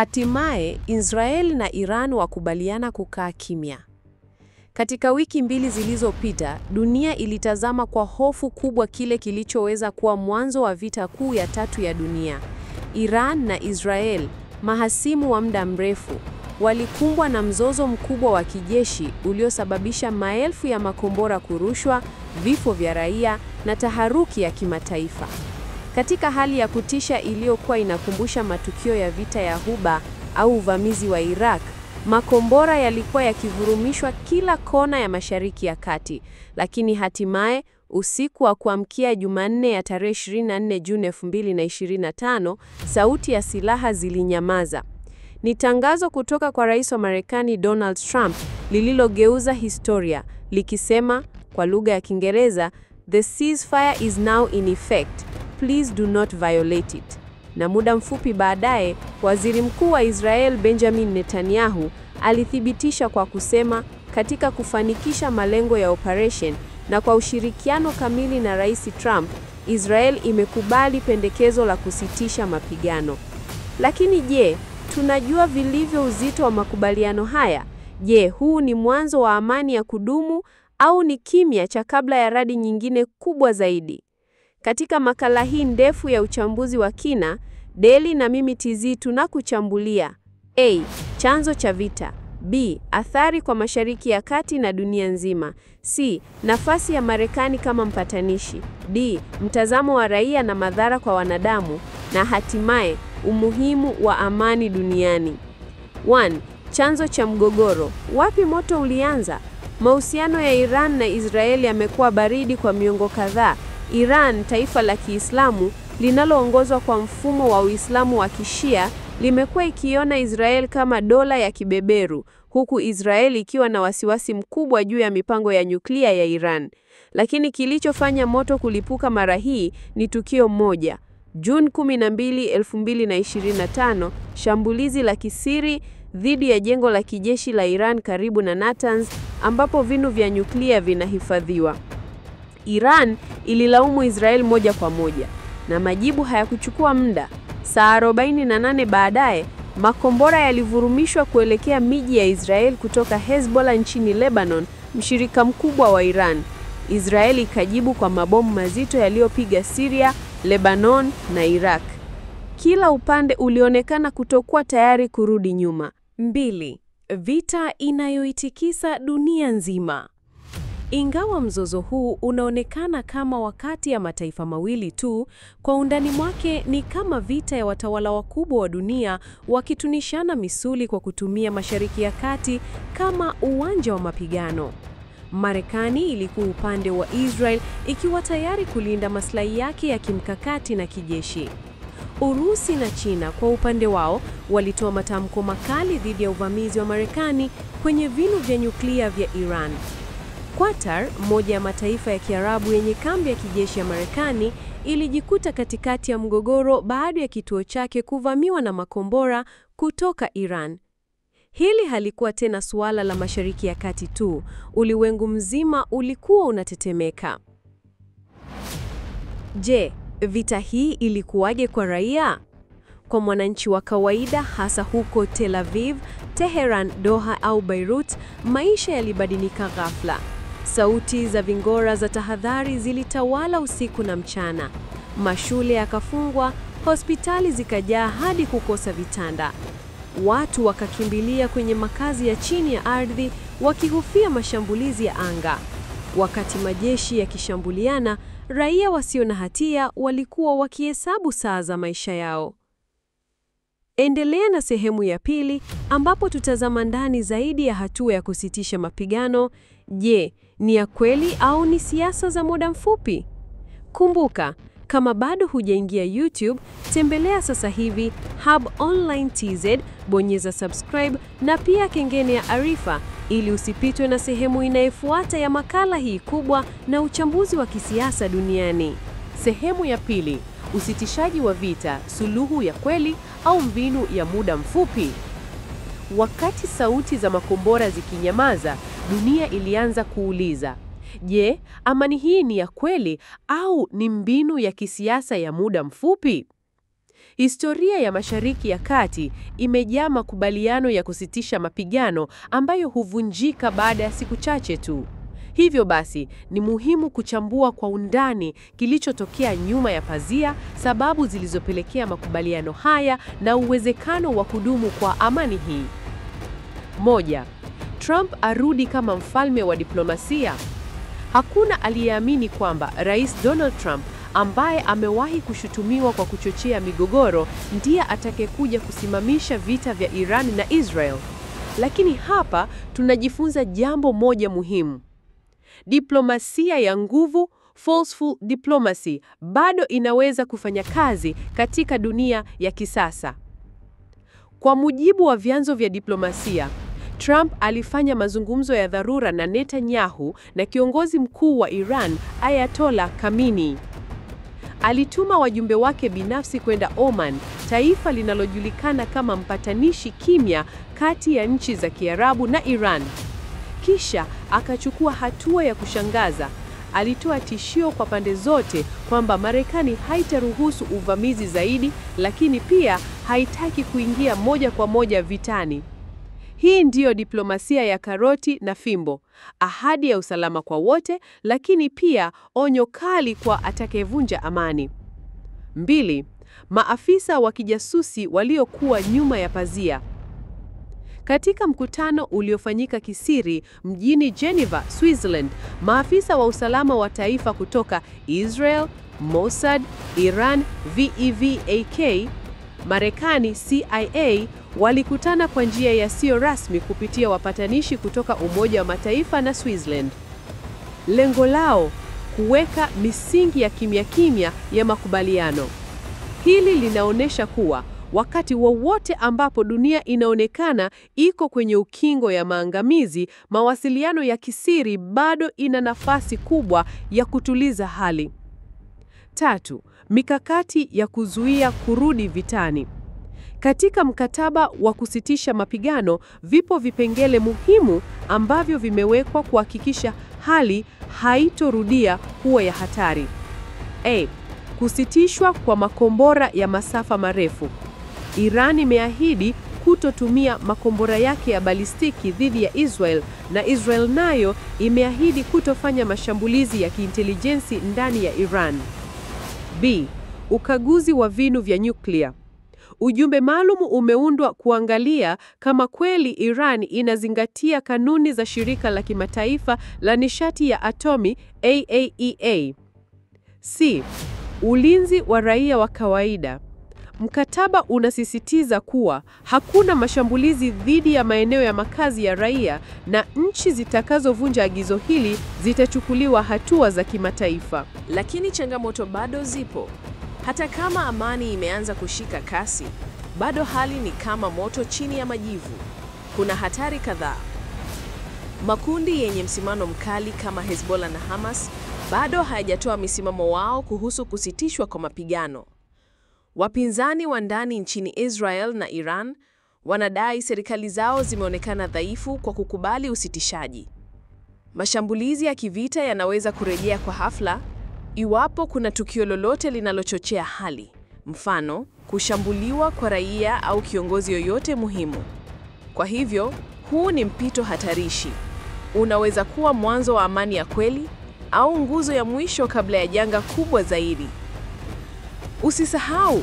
Hatimaye, Israel na Iran wakubaliana kukaa kimya. Katika wiki mbili zilizopita, dunia ilitazama kwa hofu kubwa kile kilichoweza kuwa mwanzo wa vita kuu ya tatu ya dunia. Iran na Israel, mahasimu wa muda mrefu, walikumbwa na mzozo mkubwa wa kijeshi uliosababisha maelfu ya makombora kurushwa, vifo vya raia na taharuki ya kimataifa. Katika hali ya kutisha iliyokuwa inakumbusha matukio ya vita ya Ghuba au uvamizi wa Iraq, makombora yalikuwa yakivurumishwa kila kona ya Mashariki ya Kati, lakini hatimaye usiku wa kuamkia Jumanne ya tarehe 24 Juni 2025, sauti ya silaha zilinyamaza. Ni tangazo kutoka kwa Rais wa Marekani Donald Trump lililogeuza historia, likisema kwa lugha ya Kiingereza, "The ceasefire is now in effect. Please do not violate it." Na muda mfupi baadaye, Waziri Mkuu wa Israel Benjamin Netanyahu alithibitisha kwa kusema, katika kufanikisha malengo ya operation na kwa ushirikiano kamili na Rais Trump, Israel imekubali pendekezo la kusitisha mapigano. Lakini je, tunajua vilivyo uzito wa makubaliano haya? Je, huu ni mwanzo wa amani ya kudumu au ni kimya cha kabla ya radi nyingine kubwa zaidi? Katika makala hii ndefu ya uchambuzi wa kina, Daily na mimi TZ tunakuchambulia: A. Chanzo cha vita; B. Athari kwa Mashariki ya Kati na dunia nzima; C. Nafasi ya Marekani kama mpatanishi; D. Mtazamo wa raia na madhara kwa wanadamu; na hatimaye umuhimu wa amani duniani. 1. Chanzo cha mgogoro. Wapi moto ulianza? Mahusiano ya Iran na Israeli yamekuwa baridi kwa miongo kadhaa. Iran, taifa la Kiislamu linaloongozwa kwa mfumo wa Uislamu wa Kishia, limekuwa ikiona Israel kama dola ya kibeberu, huku Israel ikiwa na wasiwasi mkubwa juu ya mipango ya nyuklia ya Iran. Lakini kilichofanya moto kulipuka mara hii ni tukio moja. Juni 12, 2025, shambulizi la kisiri dhidi ya jengo la kijeshi la Iran karibu na Natanz, ambapo vinu vya nyuklia vinahifadhiwa. Iran ililaumu Israel moja kwa moja, na majibu hayakuchukua muda. Saa 48 baadaye, makombora yalivurumishwa kuelekea miji ya Israel kutoka Hezbollah nchini Lebanon, mshirika mkubwa wa Iran. Israel ikajibu kwa mabomu mazito yaliyopiga Syria, Lebanon na Iraq. Kila upande ulionekana kutokuwa tayari kurudi nyuma. 2. Vita inayoitikisa dunia nzima. Ingawa mzozo huu unaonekana kama wakati ya mataifa mawili tu, kwa undani mwake ni kama vita ya watawala wakubwa wa dunia wakitunishana misuli kwa kutumia Mashariki ya Kati kama uwanja wa mapigano. Marekani ilikuwa upande wa Israel, ikiwa tayari kulinda maslahi yake ya kimkakati na kijeshi. Urusi na China kwa upande wao walitoa matamko makali dhidi ya uvamizi wa Marekani kwenye vinu vya nyuklia vya Iran. Qatar, moja ya mataifa ya Kiarabu yenye kambi ya kijeshi ya Marekani, ilijikuta katikati ya mgogoro baada ya kituo chake kuvamiwa na makombora kutoka Iran. Hili halikuwa tena suala la Mashariki ya Kati tu, ulimwengu mzima ulikuwa unatetemeka. Je, vita hii ilikuwaje kwa raia? Kwa mwananchi wa kawaida, hasa huko Tel Aviv, Teheran, Doha au Beirut, maisha yalibadilika ghafla. Sauti za vingora za tahadhari zilitawala usiku na mchana. Mashule yakafungwa, hospitali zikajaa hadi kukosa vitanda. Watu wakakimbilia kwenye makazi ya chini ya ardhi wakihofia mashambulizi ya anga. Wakati majeshi yakishambuliana, raia wasio na hatia walikuwa wakihesabu saa za maisha yao. Endelea na sehemu ya pili, ambapo tutazama ndani zaidi ya hatua ya kusitisha mapigano. Je, ni ya kweli au ni siasa za muda mfupi? Kumbuka, kama bado hujaingia YouTube, tembelea sasa hivi Hub Online TZ, bonyeza subscribe na pia kengele ya arifa ili usipitwe na sehemu inayofuata ya makala hii kubwa na uchambuzi wa kisiasa duniani. Sehemu ya pili: usitishaji wa vita, suluhu ya kweli au mbinu ya muda mfupi? Wakati sauti za makombora zikinyamaza, dunia ilianza kuuliza, je, amani hii ni ya kweli au ni mbinu ya kisiasa ya muda mfupi? Historia ya Mashariki ya Kati imejaa makubaliano ya kusitisha mapigano ambayo huvunjika baada ya siku chache tu. Hivyo basi, ni muhimu kuchambua kwa undani kilichotokea nyuma ya pazia, sababu zilizopelekea makubaliano haya na uwezekano wa kudumu kwa amani hii. 1. Trump arudi kama mfalme wa diplomasia. Hakuna aliyeamini kwamba Rais Donald Trump, ambaye amewahi kushutumiwa kwa kuchochea migogoro, ndiye atakayekuja kusimamisha vita vya Iran na Israel. Lakini hapa tunajifunza jambo moja muhimu. Diplomasia ya nguvu, forceful diplomacy, bado inaweza kufanya kazi katika dunia ya kisasa. Kwa mujibu wa vyanzo vya diplomasia, Trump alifanya mazungumzo ya dharura na Netanyahu na kiongozi mkuu wa Iran, Ayatollah Khamenei. Alituma wajumbe wake binafsi kwenda Oman, taifa linalojulikana kama mpatanishi kimya kati ya nchi za Kiarabu na Iran. Kisha akachukua hatua ya kushangaza. Alitoa tishio kwa pande zote kwamba Marekani haitaruhusu uvamizi zaidi, lakini pia haitaki kuingia moja kwa moja vitani. Hii ndiyo diplomasia ya karoti na fimbo. Ahadi ya usalama kwa wote, lakini pia onyo kali kwa atakayevunja amani. 2. Maafisa wa kijasusi waliokuwa nyuma ya pazia. Katika mkutano uliofanyika kisiri mjini Geneva, Switzerland, maafisa wa usalama wa taifa kutoka Israel, Mossad, Iran, VEVAK, Marekani, CIA, walikutana kwa njia yasiyo rasmi kupitia wapatanishi kutoka Umoja wa Mataifa na Switzerland. Lengo lao, kuweka misingi ya kimya kimya ya makubaliano. Hili linaonyesha kuwa wakati wowote ambapo dunia inaonekana iko kwenye ukingo ya maangamizi, mawasiliano ya kisiri bado ina nafasi kubwa ya kutuliza hali. 3. Mikakati ya kuzuia kurudi vitani. Katika mkataba wa kusitisha mapigano, vipo vipengele muhimu ambavyo vimewekwa kuhakikisha hali haitorudia kuwa ya hatari. A. Kusitishwa kwa makombora ya masafa marefu. Iran imeahidi kutotumia makombora yake ya balistiki dhidi ya Israel, na Israel nayo imeahidi kutofanya mashambulizi ya kiintelijensi ndani ya Iran. B. Ukaguzi wa vinu vya nyuklia. Ujumbe maalum umeundwa kuangalia kama kweli Iran inazingatia kanuni za shirika la kimataifa la nishati ya atomi IAEA. C. Ulinzi wa raia wa kawaida. Mkataba unasisitiza kuwa hakuna mashambulizi dhidi ya maeneo ya makazi ya raia, na nchi zitakazovunja agizo hili zitachukuliwa hatua za kimataifa. Lakini changamoto bado zipo. Hata kama amani imeanza kushika kasi, bado hali ni kama moto chini ya majivu. Kuna hatari kadhaa. Makundi yenye msimamo mkali kama Hezbollah na Hamas bado hayajatoa misimamo wao kuhusu kusitishwa kwa mapigano. Wapinzani wa ndani nchini Israel na Iran wanadai serikali zao zimeonekana dhaifu kwa kukubali usitishaji. Mashambulizi ya kivita yanaweza kurejea kwa hafla iwapo kuna tukio lolote linalochochea hali, mfano kushambuliwa kwa raia au kiongozi yoyote muhimu. Kwa hivyo, huu ni mpito hatarishi. Unaweza kuwa mwanzo wa amani ya kweli au nguzo ya mwisho kabla ya janga kubwa zaidi. Usisahau,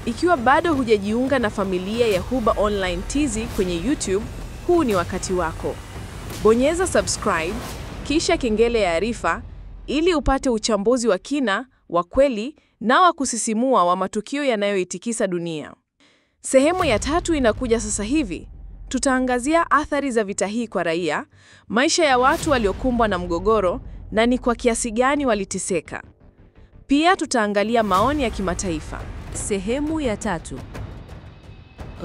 ikiwa bado hujajiunga na familia ya Hubah Online TZ kwenye YouTube, huu ni wakati wako. Bonyeza subscribe, kisha kengele ya arifa, ili upate uchambuzi wa kina, wa kweli na wa kusisimua wa matukio yanayoitikisa dunia. Sehemu ya 3 inakuja sasa hivi. Tutaangazia athari za vita hii kwa raia, maisha ya watu waliokumbwa na mgogoro, na ni kwa kiasi gani waliteseka. Pia tutaangalia maoni ya kimataifa. Sehemu ya 3.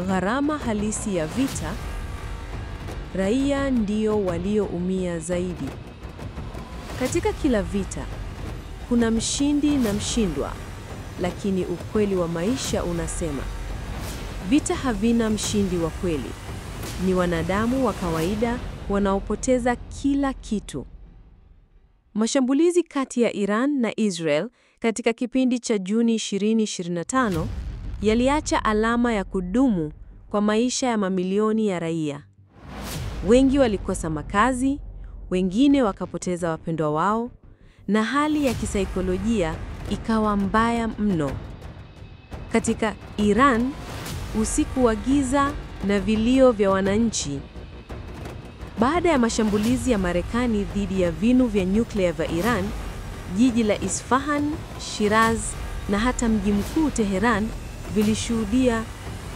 Gharama halisi ya vita. Raia ndio walioumia zaidi. Katika kila vita, kuna mshindi na mshindwa, lakini ukweli wa maisha unasema, vita havina mshindi wa kweli. Ni wanadamu wa kawaida wanaopoteza kila kitu. Mashambulizi kati ya Iran na Israel katika kipindi cha Juni 2025 yaliacha alama ya kudumu kwa maisha ya mamilioni ya raia. Wengi walikosa makazi, wengine wakapoteza wapendwa wao, na hali ya kisaikolojia ikawa mbaya mno. Katika Iran, usiku wa giza na vilio vya wananchi. Baada ya mashambulizi ya Marekani dhidi ya vinu vya nyuklia vya Iran, jiji la Isfahan, Shiraz na hata mji mkuu Teheran vilishuhudia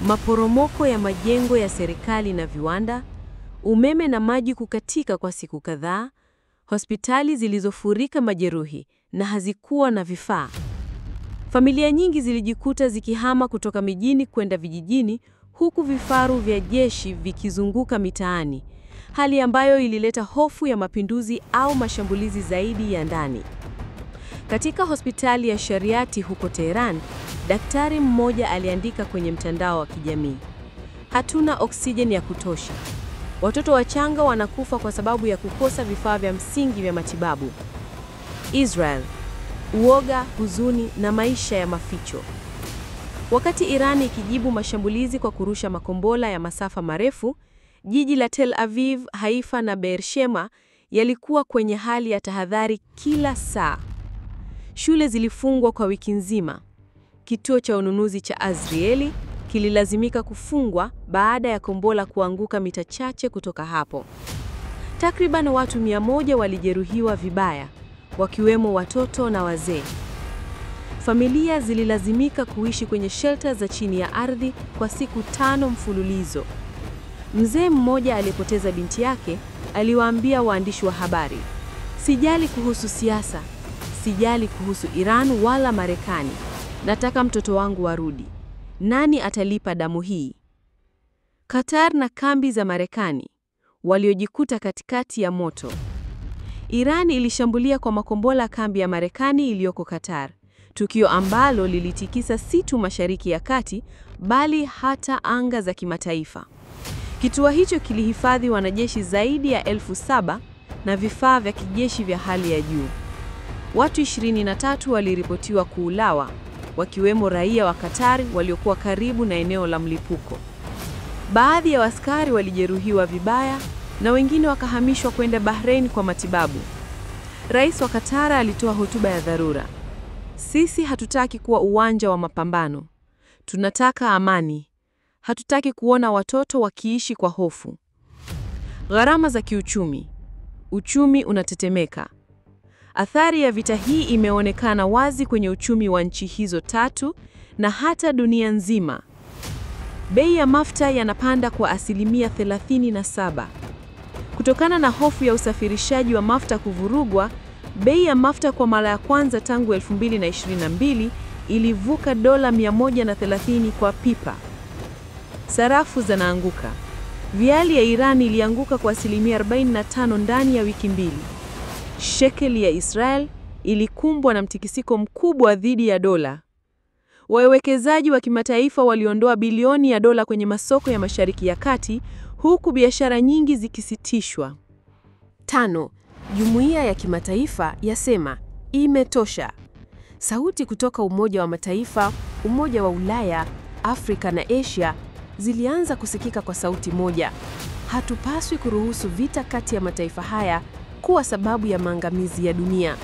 maporomoko ya majengo ya serikali na viwanda, umeme na maji kukatika kwa siku kadhaa, hospitali zilizofurika majeruhi na hazikuwa na vifaa. Familia nyingi zilijikuta zikihama kutoka mijini kwenda vijijini, huku vifaru vya jeshi vikizunguka mitaani, hali ambayo ilileta hofu ya mapinduzi au mashambulizi zaidi ya ndani. Katika hospitali ya Shariati huko Tehran, daktari mmoja aliandika kwenye mtandao wa kijamii, "Hatuna oksijeni ya kutosha. Watoto wachanga wanakufa kwa sababu ya kukosa vifaa vya msingi vya matibabu." Israel, uoga, huzuni na maisha ya maficho. Wakati Iran ikijibu mashambulizi kwa kurusha makombora ya masafa marefu, jiji la Tel Aviv, Haifa na Beersheba yalikuwa kwenye hali ya tahadhari kila saa. Shule zilifungwa kwa wiki nzima. Kituo cha ununuzi cha Azrieli kililazimika kufungwa baada ya kombora kuanguka mita chache kutoka hapo. Takriban watu 100 walijeruhiwa vibaya, wakiwemo watoto na wazee. Familia zililazimika kuishi kwenye shelter za chini ya ardhi kwa siku 5 mfululizo. Mzee mmoja alipoteza binti yake, aliwaambia waandishi wa habari, "Sijali kuhusu siasa, sijali kuhusu Iran wala Marekani. Nataka mtoto wangu arudi. Nani atalipa damu hii?" Qatar na kambi za Marekani waliojikuta katikati ya moto. Iran ilishambulia kwa makombora kambi ya Marekani iliyoko Qatar, tukio ambalo lilitikisa si tu Mashariki ya Kati bali hata anga za kimataifa. Kituo hicho kilihifadhi wanajeshi zaidi ya 7,000 na vifaa vya kijeshi vya hali ya juu. Watu 23 waliripotiwa kuuawa, wakiwemo raia wa Qatar waliokuwa karibu na eneo la mlipuko. Baadhi ya askari walijeruhiwa vibaya na wengine wakahamishwa kwenda Bahrain kwa matibabu. Rais wa Qatar alitoa hotuba ya dharura. "Sisi hatutaki kuwa uwanja wa mapambano. Tunataka amani. Hatutaki kuona watoto wakiishi kwa hofu." Gharama za kiuchumi. Uchumi unatetemeka. Athari ya vita hii imeonekana wazi kwenye uchumi wa nchi hizo tatu na hata dunia nzima. Bei ya mafuta yanapanda kwa 37%. Kutokana na hofu ya usafirishaji wa mafuta kuvurugwa, bei ya mafuta kwa mara ya kwanza tangu 2022 ilivuka dola 130 kwa pipa. Sarafu zinaanguka. Riali ya Iran ilianguka kwa 45% ndani ya wiki mbili. Shekeli ya Israel ilikumbwa na mtikisiko mkubwa dhidi ya dola. Wawekezaji wa kimataifa waliondoa bilioni ya dola kwenye masoko ya Mashariki ya Kati, huku biashara nyingi zikisitishwa. 5. Jumuiya ya kimataifa yasema imetosha. Sauti kutoka Umoja wa Mataifa, Umoja wa Ulaya, Afrika na Asia zilianza kusikika kwa sauti moja. Hatupaswi kuruhusu vita kati ya mataifa haya kuwa sababu ya maangamizi ya dunia.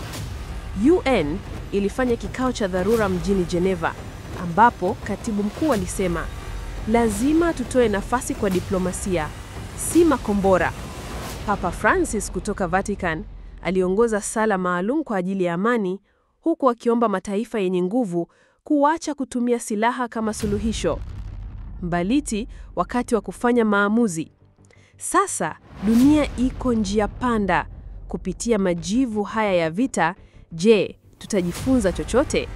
UN ilifanya kikao cha dharura mjini Geneva, ambapo katibu mkuu alisema, "Lazima tutoe nafasi kwa diplomasia, si makombora." Papa Francis kutoka Vatican aliongoza sala maalum kwa ajili ya amani, huku akiomba mataifa yenye nguvu kuacha kutumia silaha kama suluhisho. Mbaliti wakati wa kufanya maamuzi. Sasa dunia iko njia panda. Kupitia majivu haya ya vita, je, tutajifunza chochote?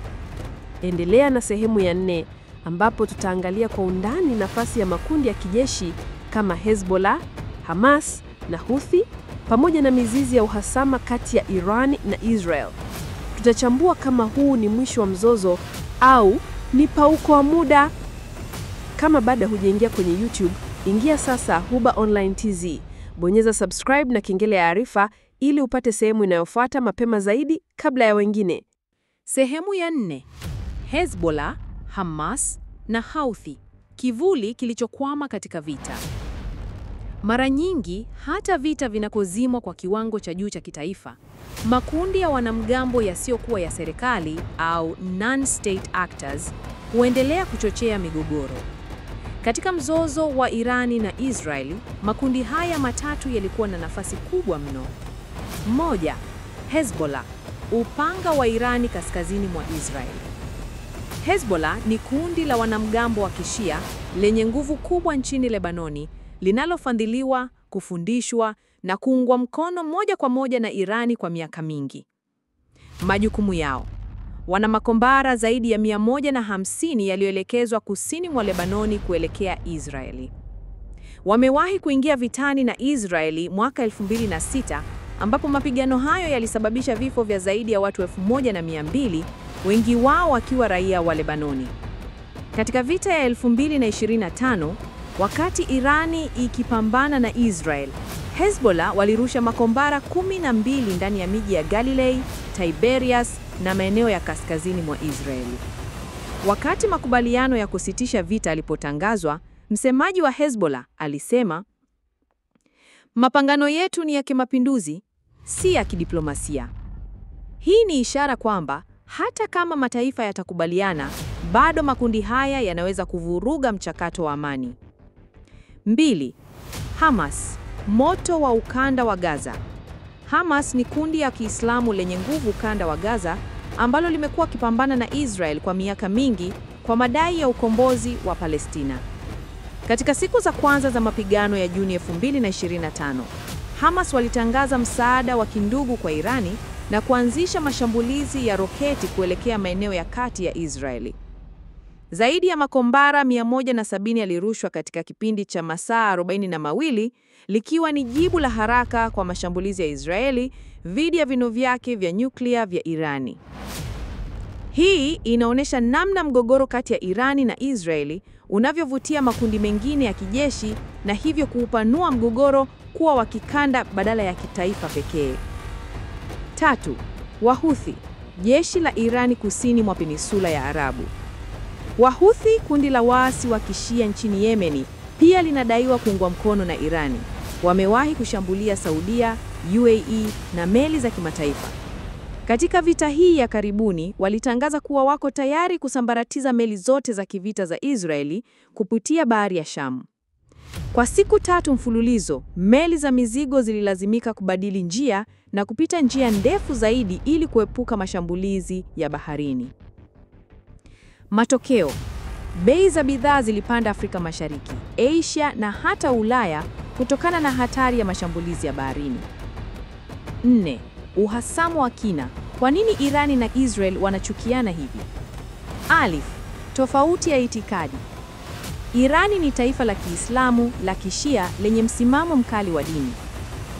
Endelea na sehemu ya 4 ambapo tutaangalia kwa undani nafasi ya makundi ya kijeshi kama Hezbollah, Hamas na Houthi pamoja na mizizi ya uhasama kati ya Iran na Israel. Tutachambua kama huu ni mwisho wa mzozo au ni pauko wa muda. Kama bado hujaingia kwenye YouTube, ingia sasa Huba Online TZ. Bonyeza subscribe na kengele ya arifa ili upate sehemu inayofuata mapema zaidi kabla ya wengine. Sehemu ya 4. Hezbollah, Hamas na Houthi, kivuli kilichokwama katika vita. Mara nyingi, hata vita vinakozimwa kwa kiwango cha juu cha kitaifa, makundi ya wanamgambo yasiyokuwa ya serikali au non-state actors huendelea kuchochea migogoro. Katika mzozo wa Irani na Israeli, makundi haya matatu yalikuwa na nafasi kubwa mno. Moja, Hezbollah, upanga wa Irani kaskazini mwa Israeli. Hezbollah ni kundi la wanamgambo wa Kishia lenye nguvu kubwa nchini Lebanoni, linalofadhiliwa, kufundishwa na kuungwa mkono moja kwa moja na Irani kwa miaka mingi. Majukumu yao: wana makombara zaidi ya 150 yaliyoelekezwa kusini mwa Lebanoni kuelekea Israeli. Wamewahi kuingia vitani na Israeli mwaka 2006, ambapo mapigano hayo yalisababisha vifo vya zaidi ya watu 1200, wengi wao wakiwa raia wa Lebanoni. Katika vita ya 2025, wakati Irani ikipambana na Israel, Hezbollah walirusha makombara 12 ndani ya miji ya Galilee, Tiberias na maeneo ya kaskazini mwa Israeli. Wakati makubaliano ya kusitisha vita yalipotangazwa, msemaji wa Hezbollah alisema, "Mapambano yetu ni ya kimapinduzi, si ya kidiplomasia." Hii ni ishara kwamba hata kama mataifa yatakubaliana, bado makundi haya yanaweza kuvuruga mchakato wa amani. 2. Hamas, moto wa ukanda wa Gaza. Hamas ni kundi ya Kiislamu lenye nguvu ukanda wa Gaza ambalo limekuwa kipambana na Israel kwa miaka mingi kwa madai ya ukombozi wa Palestina. Katika siku za kwanza za mapigano ya Juni 2025, Hamas walitangaza msaada wa kindugu kwa Irani na kuanzisha mashambulizi ya roketi kuelekea maeneo ya kati ya Israeli. Zaidi ya makombara 170 yalirushwa katika kipindi cha masaa 42, likiwa ni jibu la haraka kwa mashambulizi ya Israeli dhidi ya vinu vyake vya nyuklia vya Irani. Hii inaonyesha namna mgogoro kati ya Irani na Israeli unavyovutia makundi mengine ya kijeshi na hivyo kuupanua mgogoro kuwa wa kikanda badala ya kitaifa pekee. 3. Wahuthi, jeshi la Irani kusini mwa peninsula ya Arabu. Wahuthi, kundi la waasi wa Kishia nchini Yemeni, pia linadaiwa kuungwa mkono na Irani. Wamewahi kushambulia Saudia, UAE na meli za kimataifa. Katika vita hii ya karibuni, walitangaza kuwa wako tayari kusambaratiza meli zote za kivita za Israeli kupitia bahari ya Shamu. Kwa siku 3 mfululizo, meli za mizigo zililazimika kubadili njia na kupita njia ndefu zaidi ili kuepuka mashambulizi ya baharini. Matokeo: bei za bidhaa zilipanda Afrika Mashariki, Asia na hata Ulaya kutokana na hatari ya mashambulizi ya baharini. 4. Uhasama wa kina. Kwa nini Irani na Israel wanachukiana hivi? Alif, tofauti ya itikadi. Irani ni taifa la Kiislamu la Kishia lenye msimamo mkali wa dini.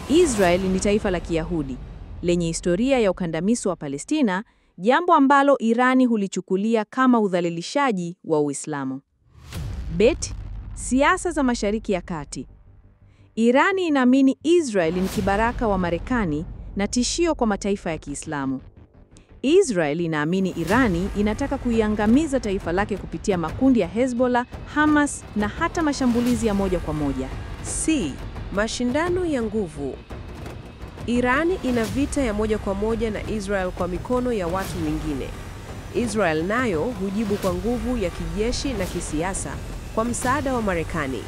Israel ni taifa la Kiyahudi lenye historia ya ukandamizi wa Palestina, jambo ambalo Irani hulichukulia kama udhalilishaji wa Uislamu. Bet, siasa za Mashariki ya Kati. Irani inaamini Israel ni kibaraka wa Marekani na tishio kwa mataifa ya Kiislamu. Israel inaamini Irani inataka kuiangamiza taifa lake kupitia makundi ya Hezbollah, Hamas na hata mashambulizi ya moja kwa moja. C. Mashindano ya nguvu. Irani ina vita ya moja kwa moja na Israel kwa mikono ya watu wengine. Israel nayo hujibu kwa nguvu ya kijeshi na kisiasa kwa msaada wa Marekani.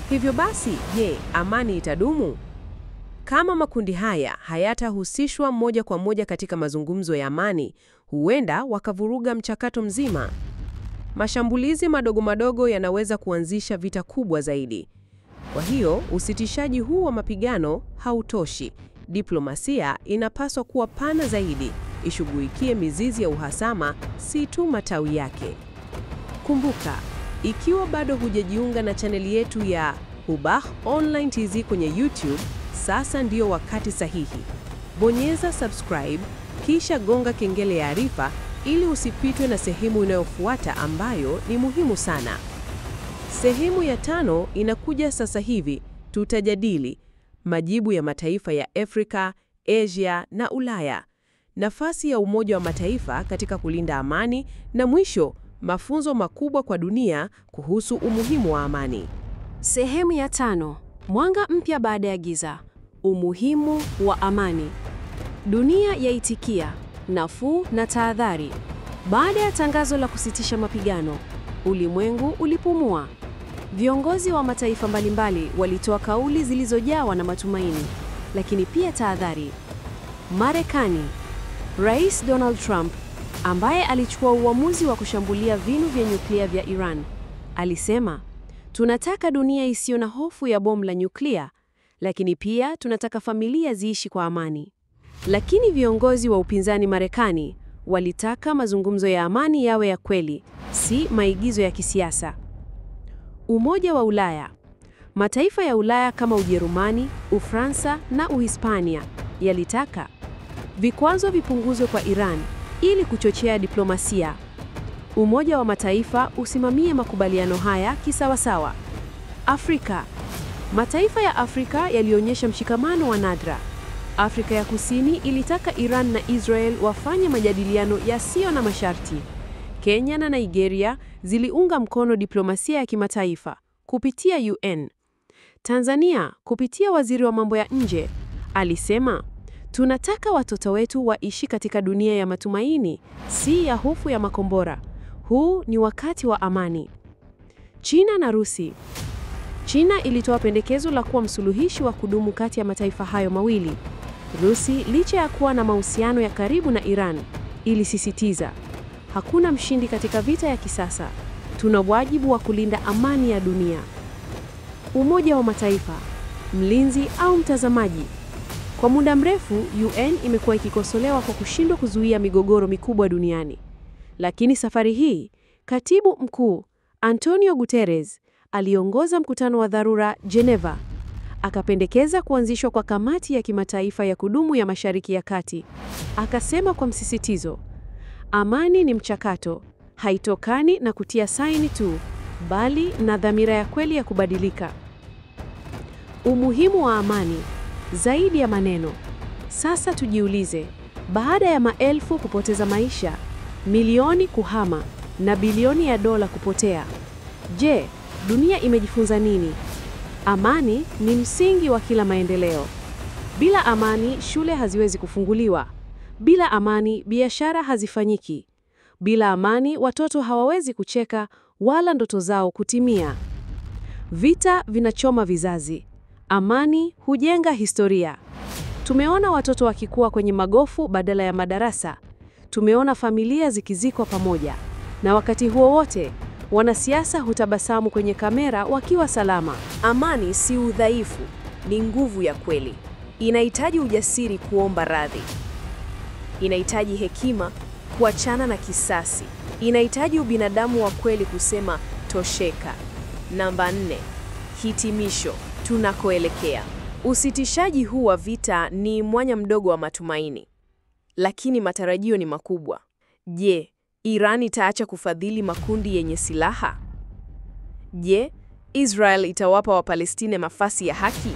Hivyo basi, je, amani itadumu? Kama makundi haya hayatahusishwa moja kwa moja katika mazungumzo ya amani, huenda wakavuruga mchakato mzima. Mashambulizi madogo madogo yanaweza kuanzisha vita kubwa zaidi. Kwa hiyo, usitishaji huu wa mapigano hautoshi. Diplomasia inapaswa kuwa pana zaidi, ishughulikie mizizi ya uhasama, si tu matawi yake. Kumbuka, ikiwa bado hujajiunga na chaneli yetu ya Hubah Online TZ kwenye YouTube, sasa ndio wakati sahihi. Bonyeza subscribe, kisha gonga kengele ya arifa ili usipitwe na sehemu inayofuata ambayo ni muhimu sana. Sehemu ya 5 inakuja sasa hivi. Tutajadili majibu ya mataifa ya Afrika, Asia na Ulaya, nafasi ya Umoja wa Mataifa katika kulinda amani, na mwisho Mafunzo makubwa kwa dunia kuhusu umuhimu wa amani. Sehemu ya 5. Mwanga mpya baada ya giza. Umuhimu wa amani. Dunia yaitikia, nafuu na tahadhari. Baada ya tangazo la kusitisha mapigano, ulimwengu ulipumua. Viongozi wa mataifa mbalimbali walitoa kauli zilizojawa na matumaini, lakini pia tahadhari. Marekani. Rais Donald Trump, ambaye alichukua uamuzi wa kushambulia vinu vya nyuklia vya Iran, alisema, tunataka dunia isiyo na hofu ya bomu la nyuklia, lakini pia tunataka familia ziishi kwa amani. Lakini viongozi wa upinzani Marekani walitaka mazungumzo ya amani yawe ya kweli, si maigizo ya kisiasa. Umoja wa Ulaya. Mataifa ya Ulaya kama Ujerumani, Ufaransa na Uhispania yalitaka vikwazo vipunguzwe kwa Iran ili kuchochea diplomasia. Umoja wa Mataifa usimamie makubaliano haya kisawasawa. Afrika. Mataifa ya Afrika yalionyesha mshikamano wa nadra. Afrika ya Kusini ilitaka Iran na Israel wafanye majadiliano yasiyo na masharti. Kenya na Nigeria ziliunga mkono diplomasia ya kimataifa kupitia UN. Tanzania kupitia waziri wa mambo ya nje alisema, tunataka watoto wetu waishi katika dunia ya matumaini, si ya hofu ya makombora. Huu ni wakati wa amani. China na Rusi. China ilitoa pendekezo la kuwa msuluhishi wa kudumu kati ya mataifa hayo mawili. Rusi, licha ya kuwa na mahusiano ya karibu na Iran, ilisisitiza, hakuna mshindi katika vita ya kisasa. Tuna wajibu wa kulinda amani ya dunia. Umoja wa Mataifa, mlinzi au mtazamaji. Kwa muda mrefu, UN imekuwa ikikosolewa kwa kushindwa kuzuia migogoro mikubwa duniani. Lakini safari hii, Katibu Mkuu Antonio Guterres aliongoza mkutano wa dharura Geneva. Akapendekeza kuanzishwa kwa kamati ya kimataifa ya kudumu ya Mashariki ya Kati. Akasema kwa msisitizo, amani ni mchakato, haitokani na kutia saini tu, bali na dhamira ya kweli ya kubadilika. Umuhimu wa amani zaidi ya maneno. Sasa tujiulize, baada ya maelfu kupoteza maisha, milioni kuhama na bilioni ya dola kupotea, je, dunia imejifunza nini? Amani ni msingi wa kila maendeleo. Bila amani, shule haziwezi kufunguliwa. Bila amani, biashara hazifanyiki. Bila amani, watoto hawawezi kucheka wala ndoto zao kutimia. Vita vinachoma vizazi. Amani hujenga historia. Tumeona watoto wakikua kwenye magofu badala ya madarasa. Tumeona familia zikizikwa pamoja. Na wakati huo wote, wanasiasa hutabasamu kwenye kamera wakiwa salama. Amani si udhaifu, ni nguvu ya kweli. Inahitaji ujasiri kuomba radhi. Inahitaji hekima kuachana na kisasi. Inahitaji ubinadamu wa kweli kusema tosheka. Namba 4. Hitimisho. Tunakoelekea. Usitishaji huu wa vita ni mwanya mdogo wa matumaini. Lakini matarajio ni makubwa. Je, Iran itaacha kufadhili makundi yenye silaha? Je, Israel itawapa Wapalestina nafasi ya haki?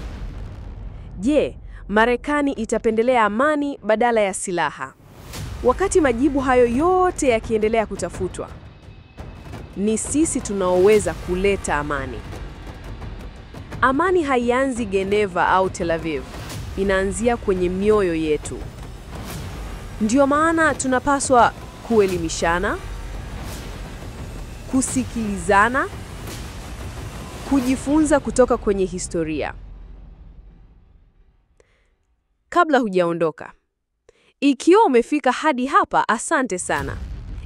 Je, Marekani itapendelea amani badala ya silaha? Wakati majibu hayo yote yakiendelea kutafutwa, ni sisi tunaoweza kuleta amani. Amani haianzi Geneva au Tel Aviv, inaanzia kwenye mioyo yetu. Ndio maana tunapaswa kuelimishana, kusikilizana, kujifunza kutoka kwenye historia. Kabla hujaondoka, ikiwa umefika hadi hapa, asante sana.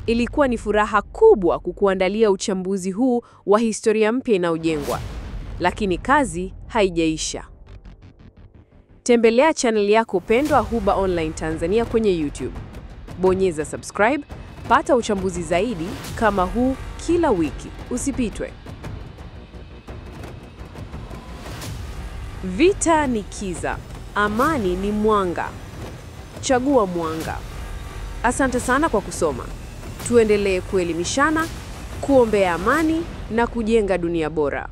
Ilikuwa ni furaha kubwa kukuandalia uchambuzi huu wa historia mpya inayojengwa. Lakini kazi haijaisha. Tembelea channel yako pendwa Hubah Online Tanzania kwenye YouTube. Bonyeza subscribe, pata uchambuzi zaidi kama huu kila wiki. Usipitwe. Vita ni kiza, amani ni mwanga. Chagua mwanga. Asante sana kwa kusoma. Tuendelee kuelimishana, kuombea amani na kujenga dunia bora.